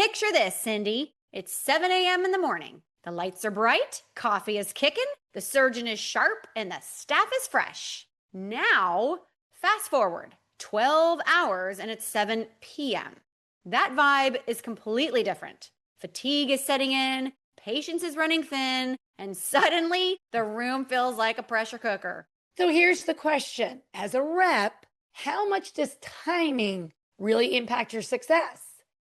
Picture this, Cindy. It's 7 a.m. in the morning. The lights are bright, coffee is kicking, the surgeon is sharp, and the staff is fresh. Now, fast forward 12 hours and it's 7 p.m. That vibe is completely different. Fatigue is setting in, patience is running thin, and suddenly the room feels like a pressure cooker. So here's the question. As a rep, how much does timing really impact your success?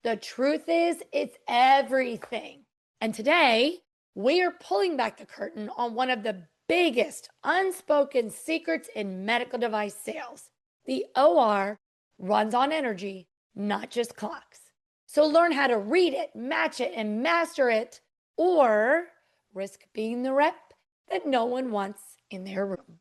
The truth is, it's everything. And today, we are pulling back the curtain on one of the biggest unspoken secrets in medical device sales. The OR runs on energy, not just clocks. So learn how to read it, match it, and master it, or risk being the rep that no one wants in their room.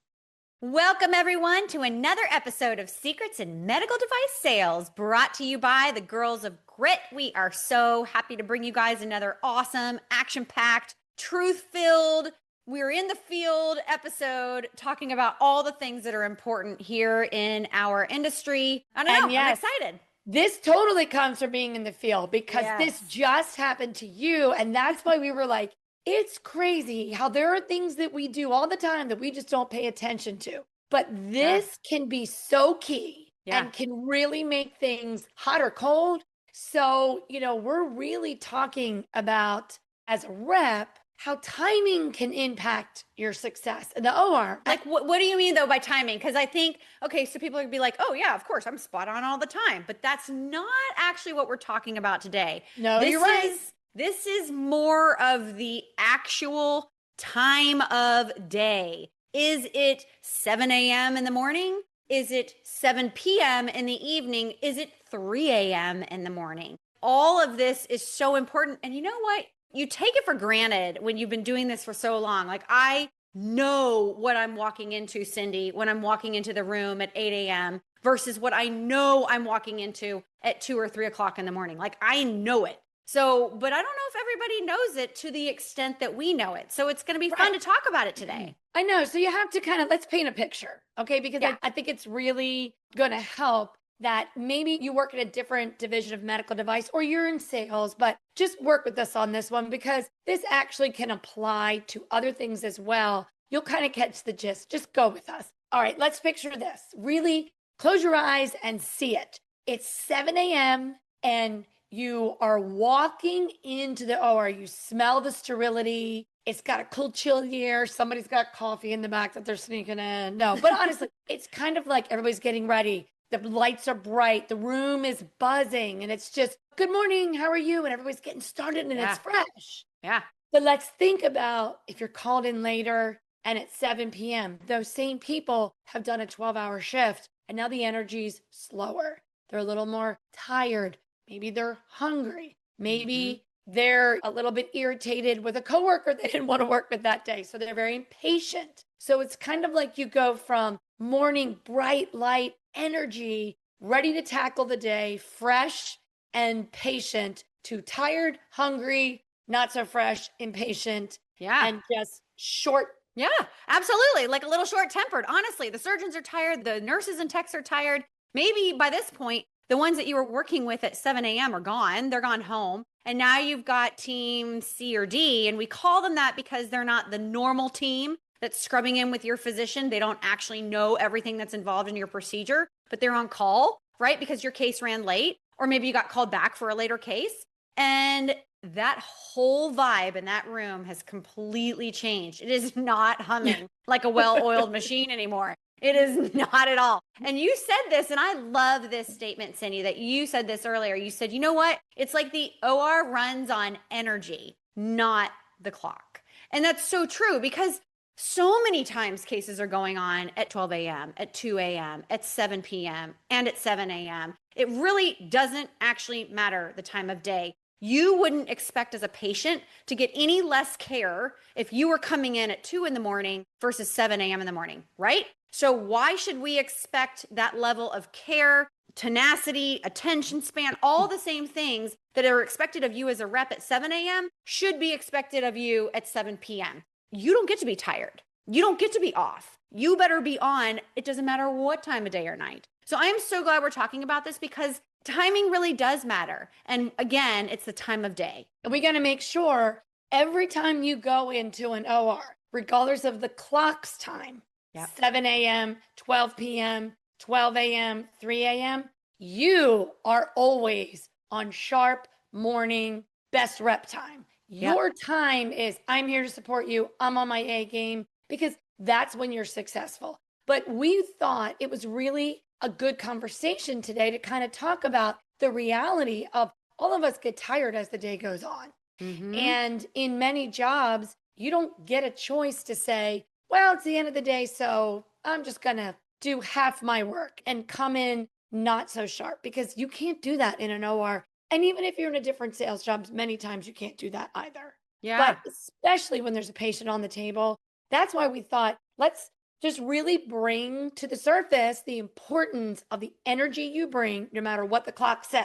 Welcome, everyone, to another episode of Secrets in Medical Device Sales, brought to you by the Girls of Grit. We are so happy to bring you guys another awesome, action-packed, truth-filled, we're in the field episode talking about all the things that are important here in our industry. I don't know, I'm excited. This totally comes from being in the field because this just happened to you. And that's why we were like, it's crazy how there are things that we do all the time that we just don't pay attention to. But this can be so key and can really make things hot or cold. So, we're really talking about, as a rep, how timing can impact your success in the OR. Like, what do you mean, though, by timing? Because I think, okay, so people would be like, oh, yeah, of course, I'm spot on all the time. But that's not actually what we're talking about today. No, you're right. This is more of the actual time of day. Is it 7 a.m. in the morning? Is it 7 p.m. in the evening? Is it 3 a.m. in the morning? All of this is so important. And you know what? You take it for granted when you've been doing this for so long. Like, I know what I'm walking into, Cindy, when I'm walking into the room at 8 a.m. versus what I know I'm walking into at 2 or 3 o'clock in the morning. Like, I know it. So, but I don't know if everybody knows it to the extent that we know it. So it's going to be fun to talk about it today. I know. So you have to let's paint a picture, okay? Because I think it's really going to help that maybe you work in a different division of medical device or you're in sales, but just work with us on this one because this actually can apply to other things as well. You'll kind of catch the gist. Just go with us. All right, let's picture this. Really close your eyes and see it. It's 7 a.m. and you are walking into the OR. You smell the sterility. It's got a cool, chill air. Somebody's got coffee in the back that they're sneaking in. No, but honestly, it's kind of like everybody's getting ready. The lights are bright. The room is buzzing. And it's just, good morning. How are you? And everybody's getting started and it's fresh. Yeah. But let's think about if you're called in later and it's 7 p.m. Those same people have done a 12-hour shift and now the energy's slower. They're a little more tired. Maybe they're hungry. Maybe they're a little bit irritated with a coworker they didn't want to work with that day. So they're very impatient. So it's kind of like you go from morning, bright light, energy, ready to tackle the day, fresh and patient, to tired, hungry, not so fresh, impatient, and just short. Yeah, absolutely. Like a little short-tempered. Honestly, the surgeons are tired. The nurses and techs are tired. Maybe by this point, the ones that you were working with at 7 a.m. are gone. They're gone home. And now you've got team C or D. And we call them that because they're not the normal team that's scrubbing in with your physician. They don't actually know everything that's involved in your procedure, but they're on call, right? Because your case ran late, or maybe you got called back for a later case. And that whole vibe in that room has completely changed. It is not humming like a well-oiled machine anymore. It is not at all. And you said this, and I love this statement, Cindy, that you said this earlier. You said, you know what? It's like the OR runs on energy, not the clock. And that's so true because so many times cases are going on at 12 a.m., at 2 a.m., at 7 p.m., and at 7 a.m. It really doesn't actually matter the time of day. You wouldn't expect as a patient to get any less care if you were coming in at 2 in the morning versus 7 a.m. in the morning, right? So why should we expect that level of care, tenacity, attention span, all the same things that are expected of you as a rep at 7 a.m. should be expected of you at 7 p.m. You don't get to be tired. You don't get to be off. You better be on. It doesn't matter what time of day or night. So I am so glad we're talking about this because Timing really does matter. And again, it's the time of day. And we got to make sure every time you go into an OR, regardless of the clock's time, Yep. 7 a.m., 12 p.m., 12 a.m., 3 a.m., you are always on sharp morning best rep time. Yep. Your time is, I'm here to support you. I'm on my A game, because that's when you're successful. But we thought it was really a good conversation today to kind of talk about the reality of all of us get tired as the day goes on. Mm-hmm. And in many jobs, you don't get a choice to say, well, it's the end of the day, so I'm just going to do half my work and come in not so sharp, because you can't do that in an OR. And even if you're in a different sales job, many times you can't do that either. Yeah. But especially when there's a patient on the table, that's why we thought, let's just really bring to the surface the importance of the energy you bring, no matter what the clock says.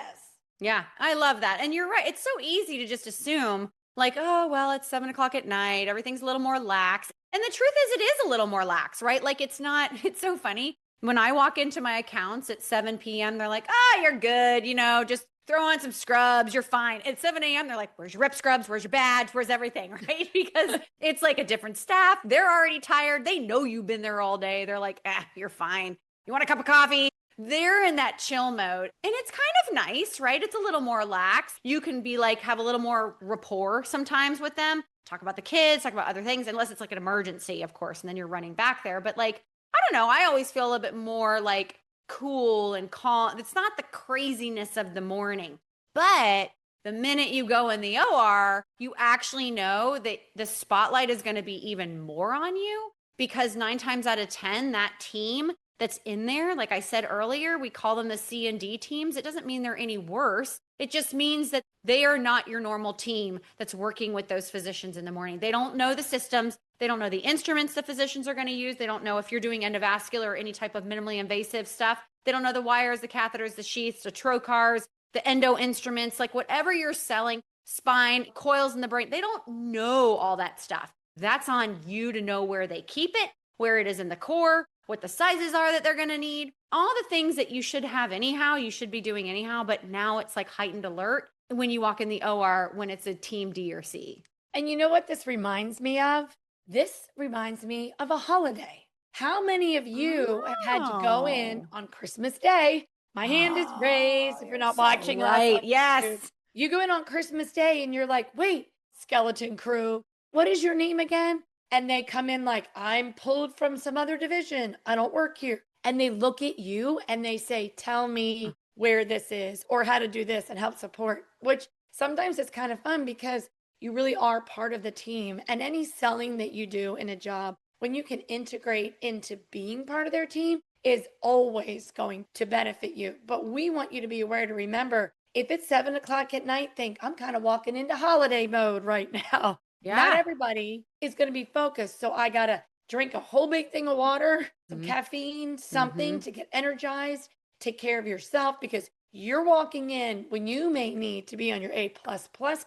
Yeah, I love that. And you're right. It's so easy to just assume, like, oh, well, it's 7 o'clock at night. Everything's a little more lax. And the truth is, it is a little more lax, right? Like, it's not, it's so funny. When I walk into my accounts at 7 p.m., they're like, oh, you're good. Just throw on some scrubs. You're fine. At 7 a.m., they're like, where's your rep scrubs? Where's your badge? Where's everything? Right? Because it's like a different staff. They're already tired. They know you've been there all day. They're like, you're fine. You want a cup of coffee? They're in that chill mode. And it's kind of nice, right? It's a little more lax. You can be like, have a little more rapport sometimes with them, talk about the kids, talk about other things, unless it's like an emergency, of course, and then you're running back there. But like, I don't know. I always feel a bit more like cool and calm. It's not the craziness of the morning, but the minute you go in the OR, you actually know that the spotlight is going to be even more on you, because 9 times out of 10, that team that's in there, like I said earlier, we call them the C and D teams. It doesn't mean they're any worse. It just means that they are not your normal team that's working with those physicians in the morning. They don't know the systems. They don't know the instruments the physicians are going to use. They don't know if you're doing endovascular or any type of minimally invasive stuff. They don't know the wires, the catheters, the sheaths, the trocars, the endo instruments, like whatever you're selling, spine, coils in the brain. They don't know all that stuff. That's on you to know where they keep it, where it is in the core, what the sizes are that they're going to need, all the things that you should have anyhow, you should be doing anyhow. But now it's like heightened alert when you walk in the OR when it's a team D or C. And you know what this reminds me of? This reminds me of a holiday. How many of you have had to go in on Christmas Day? My hand is raised if you're not watching us on Right. Yes. YouTube. You go in on Christmas Day and you're like, wait, skeleton crew, what is your name again? And they come in like, I'm pulled from some other division. I don't work here. And they look at you and they say, tell me where this is or how to do this and help support, which sometimes it's kind of fun because you really are part of the team. And any selling that you do in a job, when you can integrate into being part of their team, is always going to benefit you. But we want you to be aware to remember, if it's 7 o'clock at night, think I'm kind of walking into holiday mode right now. Yeah. Not everybody is going to be focused. So I got to drink a whole big thing of water, some caffeine, something to get energized, take care of yourself, because you're walking in when you may need to be on your A++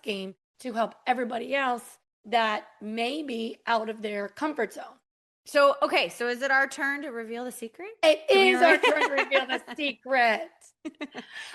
game to help everybody else that may be out of their comfort zone. So, okay. So is it our turn to reveal the secret? It is our turn to reveal the secret.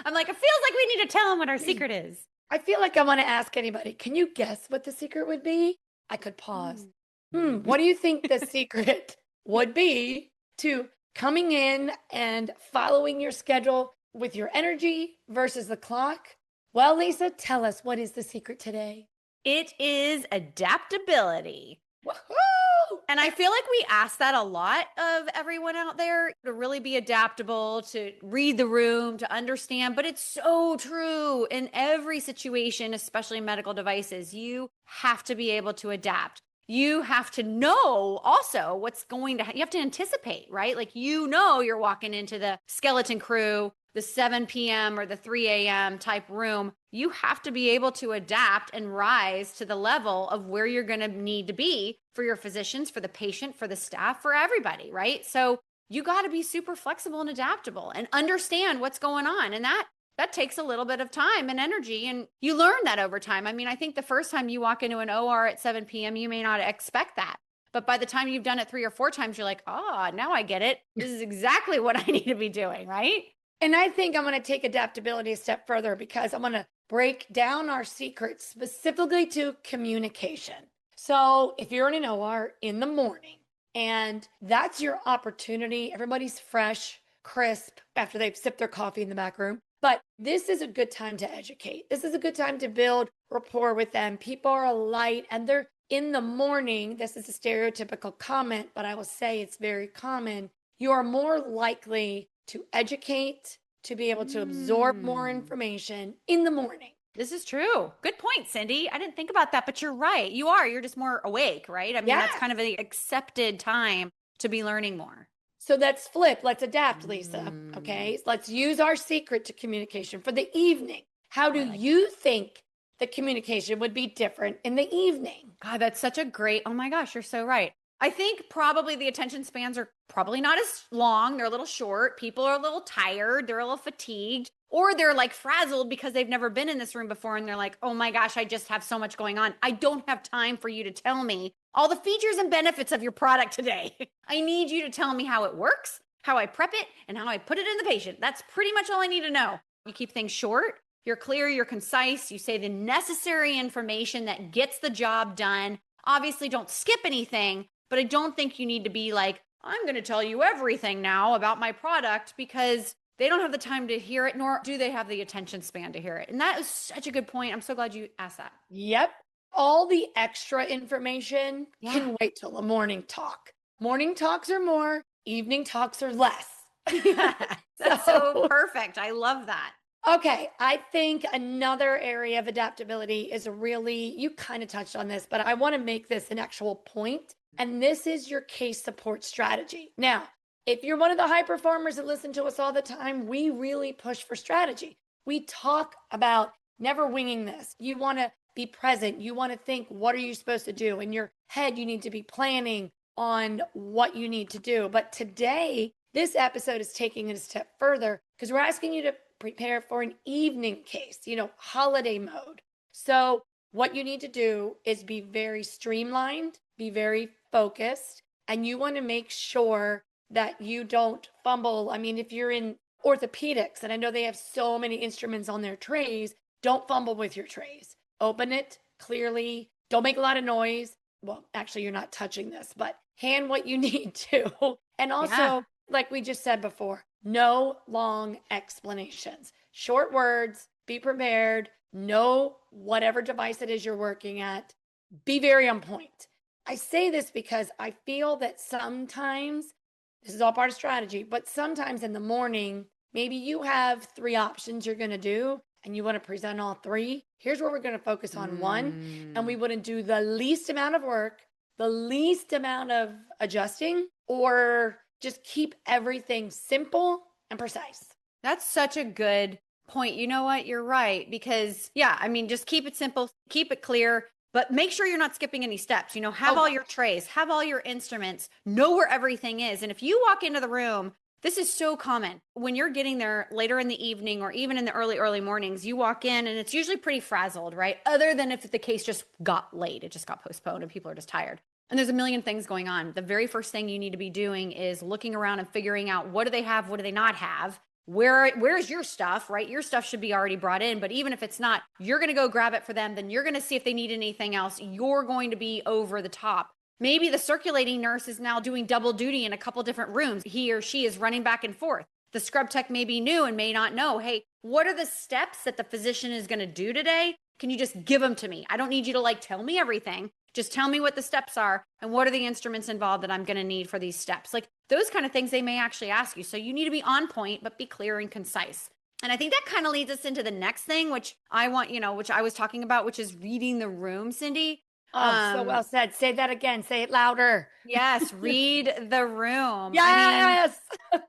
I'm like, it feels like we need to tell them what our secret is. I feel like I want to ask anybody, can you guess what the secret would be? I could pause. What do you think the secret would be to coming in and following your schedule with your energy versus the clock? Well, Lisa, tell us, what is the secret today? It is adaptability. Woohoo! And I feel like we ask that a lot of everyone out there, to really be adaptable, to read the room, to understand. But it's so true in every situation, especially in medical devices. You have to be able to adapt. You have to know also what's going to, you have to anticipate, right? Like, you're walking into the skeleton crew, the 7 p.m. or the 3 a.m. type room. You have to be able to adapt and rise to the level of where you're going to need to be for your physicians, for the patient, for the staff, for everybody, right? So you got to be super flexible and adaptable and understand what's going on. And that takes a little bit of time and energy. And you learn that over time. I mean, I think the first time you walk into an OR at 7 p.m., you may not expect that. But by the time you've done it 3 or 4 times, you're like, oh, now I get it. This is exactly what I need to be doing, right? And I think I'm going to take adaptability a step further because I'm going to break down our secrets specifically to communication. So if you're in an OR in the morning and that's your opportunity, everybody's fresh, crisp after they've sipped their coffee in the back room. But this is a good time to educate. This is a good time to build rapport with them. People are light and they're in the morning. This is a stereotypical comment, but I will say it's very common. You are more likely to educate, to be able to absorb more information in the morning. This is true. Good point, Cindy. I didn't think about that, but you're right. You are. You're just more awake, right? I mean, that's kind of an accepted time to be learning more. So let's flip. Let's adapt, Lisa. Okay. Let's use our secret to communication for the evening. How do you think the communication would be different in the evening? God, that's such a great, oh my gosh, you're so right. I think probably the attention spans are probably not as long. They're a little short. People are a little tired. They're a little fatigued, or they're like frazzled because they've never been in this room before. And they're like, oh my gosh, I just have so much going on. I don't have time for you to tell me all the features and benefits of your product today. I need you to tell me how it works, how I prep it, and how I put it in the patient. That's pretty much all I need to know. You keep things short. You're clear, you're concise. You say the necessary information that gets the job done. Obviously, don't skip anything. But I don't think you need to be like, I'm going to tell you everything now about my product, because they don't have the time to hear it, nor do they have the attention span to hear it. And that is such a good point. I'm so glad you asked that. Yep. All the extra information can wait till the morning talk. Morning talks are more, evening talks are less. That's so perfect. I love that. Okay, I think another area of adaptability is really, you kind of touched on this, but I want to make this an actual point. And this is your case support strategy. Now, if you're one of the high performers that listen to us all the time, we really push for strategy. We talk about never winging this. You want to be present. You want to think, what are you supposed to do? In your head, you need to be planning on what you need to do. But today, this episode is taking it a step further because we're asking you to prepare for an evening case, holiday mode. So what you need to do is be very streamlined, be very focused, and you want to make sure that you don't fumble. I mean, if you're in orthopedics, and I know they have so many instruments on their trays, don't fumble with your trays. Open it clearly. Don't make a lot of noise. Well, actually, you're not touching this, but hand what you need to. And also, like we just said before, no long explanations. Short words, be prepared, know whatever device it is you're working at, be very on point. I say this because I feel that sometimes, this is all part of strategy, but sometimes in the morning, maybe you have 3 options you're going to do and you want to present all 3. Here's where we're going to focus on 1, and we wouldn't do the least amount of work, the least amount of adjusting, or just keep everything simple and precise. That's such a good point. You know what? You're right. Because just keep it simple, keep it clear, but make sure you're not skipping any steps. Have all your trays, have all your instruments, know where everything is. And if you walk into the room, this is so common. When you're getting there later in the evening or even in the early mornings, you walk in and it's usually pretty frazzled, right? Other than if the case just got late, it just got postponed and people are just tired. And there's a million things going on. The very first thing you need to be doing is looking around and figuring out, what do they have? What do they not have? Where's your stuff, right? Your stuff should be already brought in, but even if it's not, you're going to go grab it for them. Then you're going to see if they need anything else. You're going to be over the top. Maybe the circulating nurse is now doing double duty in a couple different rooms. He or she is running back and forth. The scrub tech may be new and may not know, hey, what are the steps that the physician is going to do today? Can you just give them to me? I don't need you to tell me everything. Just tell me what the steps are and what are the instruments involved that I'm going to need for these steps. Those kind of things they may actually ask you. So you need to be on point, but be clear and concise. And I think that kind of leads us into the next thing, which I want, which I was talking about, which is reading the room, Cindy. Oh, so well said. Say that again. Say it louder. Yes. Read the room. Yes.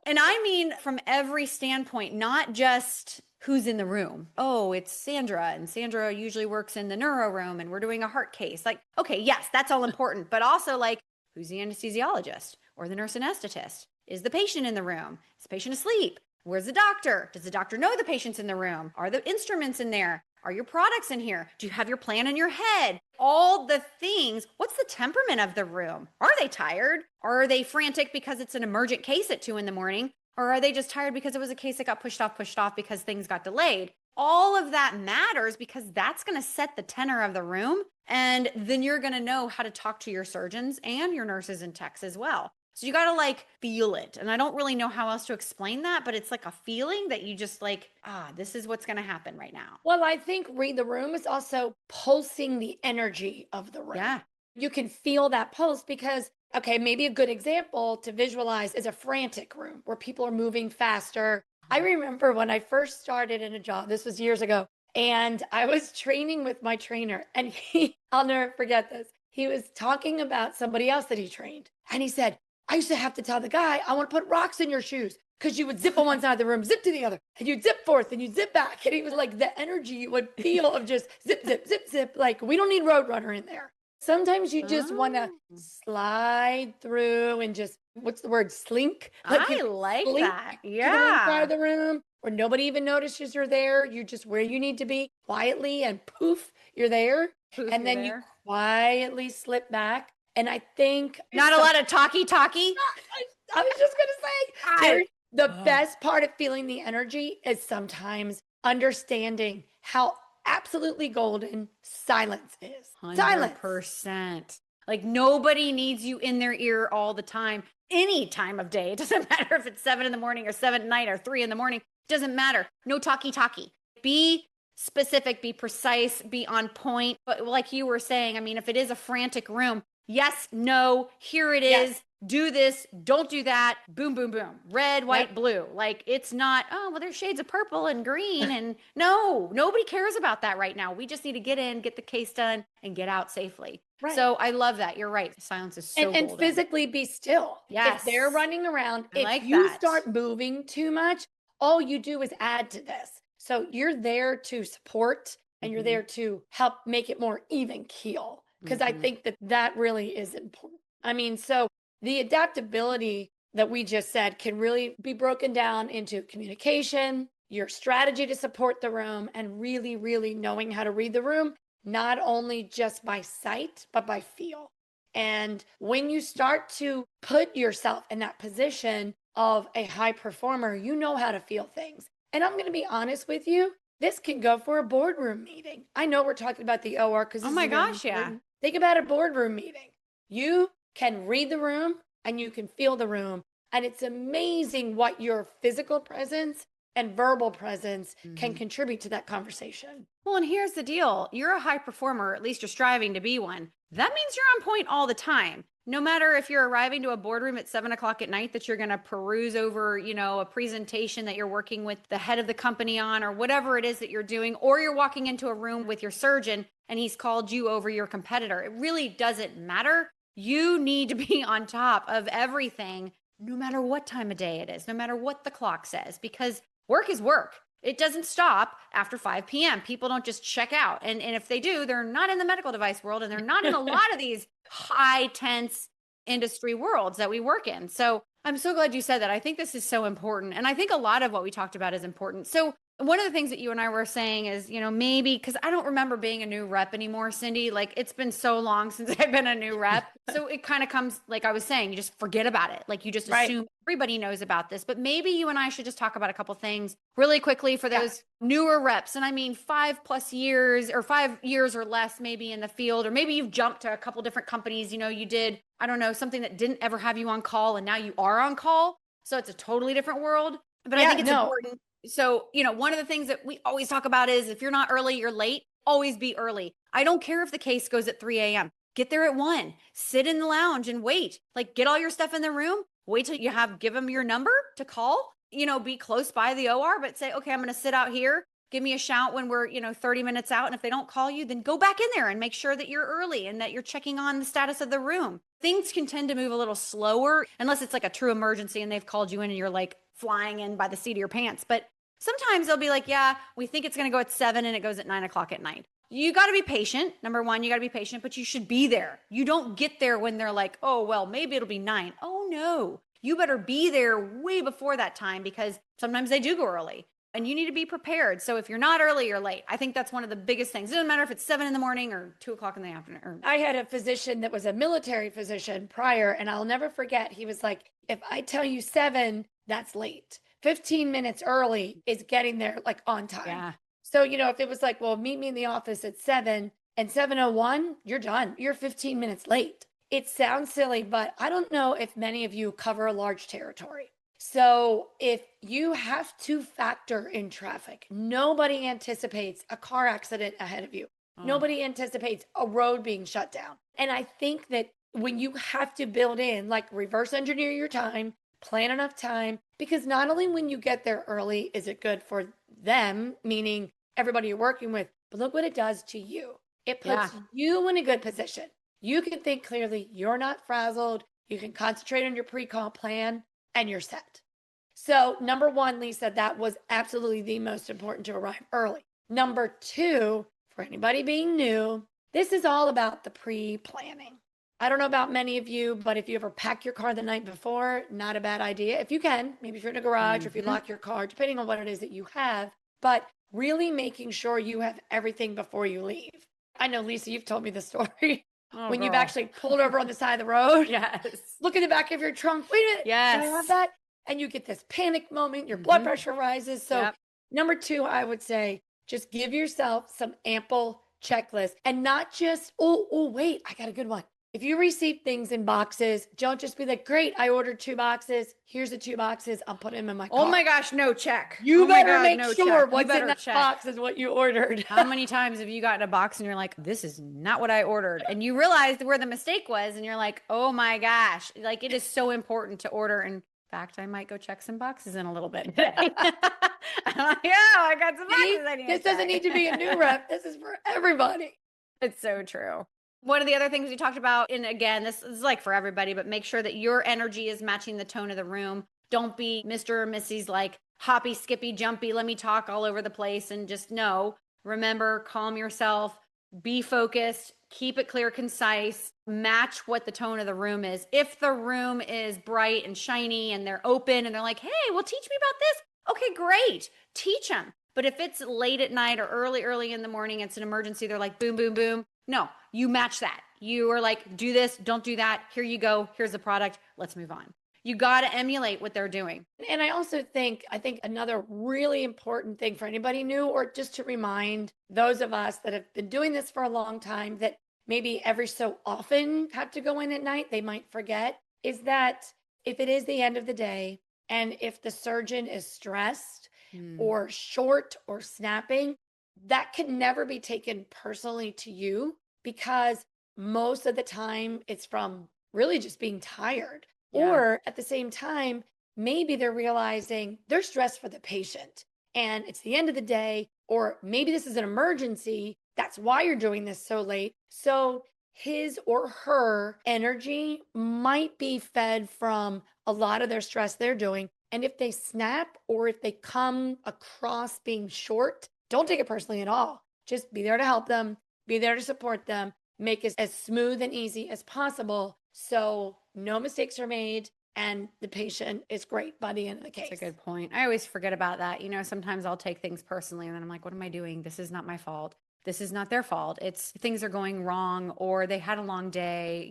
And I mean, from every standpoint, not just who's in the room. Oh, it's Sandra, and Sandra usually works in the neuro room and we're doing a heart case. Okay, yes, that's all important. But also who's the anesthesiologist or the nurse anesthetist? Is the patient in the room? Is the patient asleep? Where's the doctor? Does the doctor know the patient's in the room? Are the instruments in there? Are your products in here? Do you have your plan in your head? All the things. What's the temperament of the room? Are they tired? Are they frantic because it's an emergent case at 2 a.m? Or are they just tired because it was a case that got pushed off because things got delayed? All of that matters because that's going to set the tenor of the room. And then you're going to know how to talk to your surgeons and your nurses and techs as well. So you got to like feel it. And I don't really know how else to explain that, but it's like a feeling that you just like, this is what's going to happen right now. Well, I think read the room is also pulsing the energy of the room. Yeah. You can feel that pulse because, okay, maybe a good example to visualize is a frantic room where people are moving faster. I remember when I first started in a job, this was years ago, and I was training with my trainer, and I'll never forget this. He was talking about somebody else that he trained. And he said, I used to have to tell the guy, I want to put rocks in your shoes because you would zip on one side of the room, zip to the other, and you'd zip forth and you'd zip back. And he was like, the energy you would feel of just zip, zip, zip, zip. Like, we don't need Roadrunner in there. Sometimes you just want to slide through and just, what's the word? Slink. Like I like slink that. to the one side Yeah. of the room where nobody even notices you're there. You're just where you need to be quietly and poof, you're there. Poof, And you're then you there. quietly slip back. And I think Not a lot of talky. I was just going to say, Terry, the Ugh. best part of feeling the energy is sometimes understanding how absolutely golden silence is. Silence. 100%. Like nobody needs you in their ear all the time, any time of day. It doesn't matter if it's 7 in the morning or 7 at night or 3 in the morning. It doesn't matter. No talky. Be specific, be precise, be on point. But like you were saying, I mean, if it is a frantic room, yes, no, here it is. Yes. Do this, don't do that. Boom, boom, boom. Red, white, Yep. blue. Like it's not, oh, well, there's shades of purple and green. And no, nobody cares about that right now. We just need to get in, get the case done, and get out safely. Right. So I love that. You're right. Silence is so And golden. physically be still. Yes. If they're running around, I if like you that. start moving too much, all you do is add to this. So you're there to support and you're there to help make it more even keel. Because I think that that really is important. I mean, so the adaptability that we just said can really be broken down into communication, your strategy to support the room, and really, really knowing how to read the room, not only just by sight, but by feel. And when you start to put yourself in that position of a high performer, you know how to feel things. And I'm going to be honest with you, this can go for a boardroom meeting. I know we're talking about the OR because Oh my gosh, yeah. Think about a boardroom meeting. You can read the room and you can feel the room. And it's amazing what your physical presence and verbal presence can contribute to that conversation. Well, and here's the deal. You're a high performer, at least you're striving to be one. That means you're on point all the time. No matter if you're arriving to a boardroom at 7 o'clock at night that you're going to peruse over, a presentation that you're working with the head of the company on or whatever it is that you're doing, or you're walking into a room with your surgeon and he's called you over your competitor. It really doesn't matter. You need to be on top of everything, no matter what time of day it is, no matter what the clock says, because work is work. It doesn't stop after 5 p.m. People don't just check out. And if they do, they're not in the medical device world and they're not in a lot of these high tense industry worlds that we work in. So I'm so glad you said that. I think this is so important. And I think a lot of what we talked about is important. So one of the things that you and I were saying is, maybe because I don't remember being a new rep anymore, Cindy, like it's been so long since I've been a new rep. So it kind of comes, like I was saying, you just forget about it. Like you just assume everybody knows about this, but maybe you and I should just talk about a couple things really quickly for those newer reps. And I mean, 5+ years or 5 years or less, maybe in the field, or maybe you've jumped to a couple different companies. You did, I don't know, something that didn't ever have you on call and now you are on call. So it's a totally different world, but I think it's important. So, one of the things that we always talk about is if you're not early, you're late. Always be early. I don't care if the case goes at 3 a.m. Get there at 1. Sit in the lounge and wait. Like get all your stuff in the room. Wait till give them your number to call. Be close by the OR, but say, okay, I'm going to sit out here. Give me a shout when we're 30 minutes out. And if they don't call you, then go back in there and make sure that you're early and that you're checking on the status of the room. Things can tend to move a little slower unless it's like a true emergency and they've called you in and you're like flying in by the seat of your pants. But sometimes they'll be like, yeah, we think it's going to go at 7 and it goes at 9 o'clock at night. You got to be patient. Number one, you got to be patient, but you should be there. You don't get there when they're like, oh, well, maybe it'll be 9. Oh, no. You better be there way before that time because sometimes they do go early and you need to be prepared. So if you're not early, you're late. I think that's one of the biggest things. It doesn't matter if it's 7 in the morning or 2 o'clock in the afternoon. I had a physician that was a military physician prior, and I'll never forget. He was like, if I tell you 7, that's late. 15 minutes early is getting there like on time. Yeah. So, if it was like, well, meet me in the office at 7 and 7:01, you're done. You're 15 minutes late. It sounds silly, but I don't know if many of you cover a large territory. So if you have to factor in traffic, nobody anticipates a car accident ahead of you. Nobody anticipates a road being shut down. And I think that when you have to build in, like reverse engineer your time, plan enough time, because not only when you get there early is it good for them, meaning everybody you're working with, but look what it does to you. It puts you in a good position. You can think clearly. You're not frazzled. You can concentrate on your pre-call plan and you're set. So number one, Lisa, that was absolutely the most important, to arrive early. Number two, for anybody being new, this is all about the pre-planning. I don't know about many of you, but if you ever pack your car the night before, not a bad idea. If you can, maybe if you're in a garage or if you lock your car, depending on what it is that you have, but really making sure you have everything before you leave. I know, Lisa, you've told me the story. When you've actually pulled over on the side of the road. Yes. Look in the back of your trunk. Wait a minute. Yes. Do I have that? And you get this panic moment. Your blood pressure rises. So number two, I would say, just give yourself some ample checklist and not just, oh, wait, I got a good one. If you receive things in boxes, don't just be like, great, I ordered 2 boxes. Here's the 2 boxes. I'll put them in my car. Oh my gosh, no check. You better make no sure check. what's in that box is what you ordered. How many times have you gotten a box and you're like, this is not what I ordered? And you realize where the mistake was and you're like, oh my gosh. Like, it is so important to order. In fact, I might go check some boxes in a little bit. I'm like, yeah, I got some boxes I need. This doesn't need to be a new rep. This is for everybody. It's so true. One of the other things we talked about, and again, this is like for everybody, but make sure that your energy is matching the tone of the room. Don't be Mr. or Mrs. like hoppy, skippy, jumpy, let me talk all over the place, and just remember, calm yourself, be focused, keep it clear, concise, match what the tone of the room is. If the room is bright and shiny and they're open and they're like, hey, well, teach me about this. Okay, great. Teach them. But if it's late at night or early in the morning, it's an emergency, they're like, boom, boom, boom. No, you match that. You are like, do this, don't do that. Here you go. Here's the product. Let's move on. You got to emulate what they're doing. And I think another really important thing for anybody new, or just to remind those of us that have been doing this for a long time, that maybe every so often have to go in at night, they might forget, is that if it is the end of the day and if the surgeon is stressed or short or snapping, that can never be taken personally to you, because most of the time it's from really just being tired. Or at the same time, maybe they're realizing they're stressed for the patient and it's the end of the day, or maybe this is an emergency. That's why you're doing this so late. So his or her energy might be fed from a lot of their stress they're doing. And if they snap or if they come across being short, don't take it personally at all. Just be there to help them, be there to support them, make it as smooth and easy as possible so no mistakes are made and the patient is great by the end of the case. That's a good point. I always forget about that. Sometimes I'll take things personally and then I'm like, what am I doing? This is not my fault. This is not their fault. It's things are going wrong or they had a long day.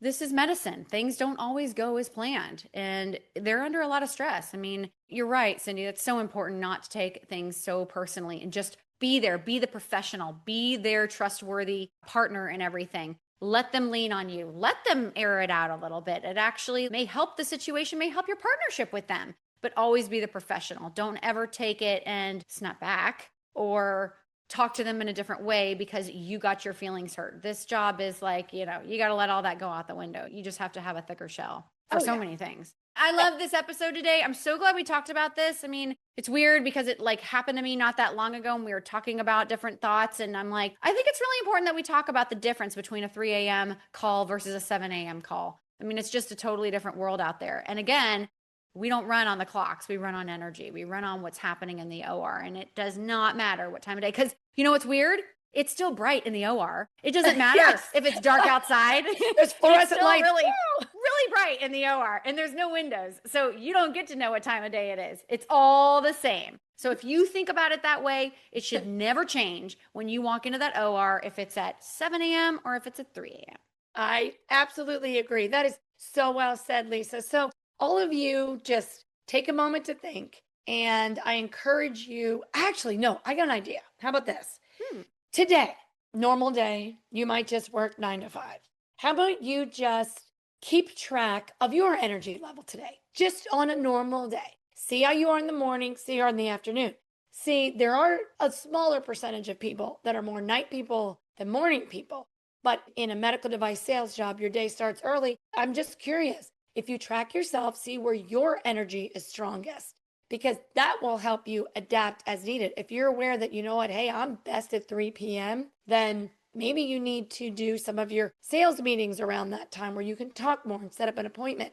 This is medicine. Things don't always go as planned and they're under a lot of stress. I mean, you're right, Cindy. That's so important not to take things so personally and just be there, be the professional, be their trustworthy partner in everything. Let them lean on you. Let them air it out a little bit. It actually may help the situation, may help your partnership with them, but always be the professional. Don't ever take it and snap back or talk to them in a different way because you got your feelings hurt. This job is like, you got to let all that go out the window. You just have to have a thicker shell for many things. I love this episode today. I'm so glad we talked about this. I mean, it's weird because it happened to me not that long ago and we were talking about different thoughts. And I'm like, I think it's really important that we talk about the difference between a 3 a.m. call versus a 7 a.m. call. I mean, it's just a totally different world out there. And again, we don't run on the clocks. We run on energy. We run on what's happening in the OR. And it does not matter what time of day. Because you know what's weird? It's still bright in the OR. It doesn't matter if it's dark outside. There's fluorescent lights. Really bright in the OR and there's no windows. So you don't get to know what time of day it is. It's all the same. So if you think about it that way, it should never change when you walk into that OR, if it's at 7 a.m. or if it's at 3 a.m. I absolutely agree. That is so well said, Lisa. So all of you, just take a moment to think. And I encourage you, actually, no, I got an idea. How about this? Hmm. Today, normal day, you might just work 9 to 5. How about you just keep track of your energy level today, just on a normal day? See how you are in the morning, see how you are in the afternoon. See, there are a smaller percentage of people that are more night people than morning people. But in a medical device sales job, your day starts early. I'm just curious if you track yourself, see where your energy is strongest, because that will help you adapt as needed. If you're aware that, you know what, hey, I'm best at 3 p.m., then maybe you need to do some of your sales meetings around that time where you can talk more and set up an appointment.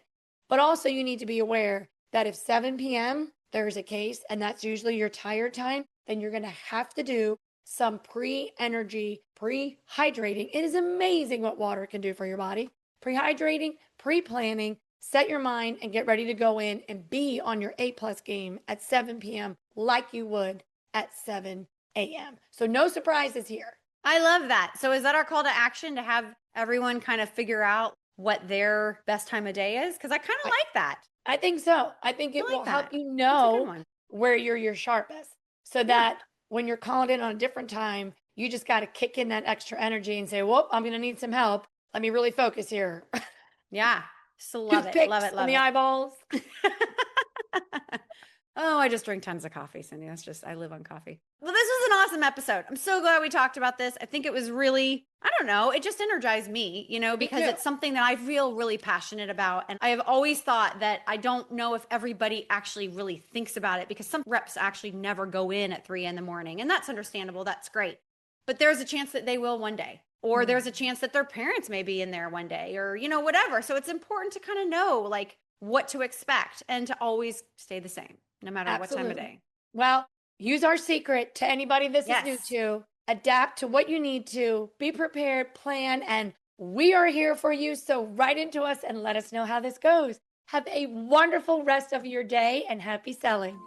But also, you need to be aware that if 7 p.m., there's a case, and that's usually your tired time, then you're going to have to do some pre-energy, pre-hydrating. It is amazing what water can do for your body. Pre-hydrating, pre-planning, set your mind and get ready to go in and be on your A+ game at 7 p.m. like you would at 7 a.m. So no surprises here. I love that. So is that our call to action, to have everyone kind of figure out what their best time of day is? Because I kind of like that. I think so. I think it I like will help that. you That's a good know one. where you're your sharpest, so that when you're calling in on a different time, you just got to kick in that extra energy and say, whoop, I'm going to need some help. Let me really focus here. Yeah. So love it. Love Toothpicks it. on Love the it. eyeballs. Oh, I just drink tons of coffee, Cindy. That's just, I live on coffee. Well, this was an awesome episode. I'm so glad we talked about this. I think it was really, I don't know, it just energized me, Me because too. it's something that I feel really passionate about. And I have always thought that I don't know if everybody actually really thinks about it, because some reps actually never go in at 3 in the morning. And that's understandable. That's great. But there's a chance that they will one day, or there's a chance that their parents may be in there one day, or, whatever. So it's important to kind of know like what to expect and to always stay the same, no matter what time of Absolutely. day. Well, use our secret to anybody this is new Yes. to. Adapt to what you need to. Be prepared, plan, and we are here for you. So write into us and let us know how this goes. Have a wonderful rest of your day and happy selling.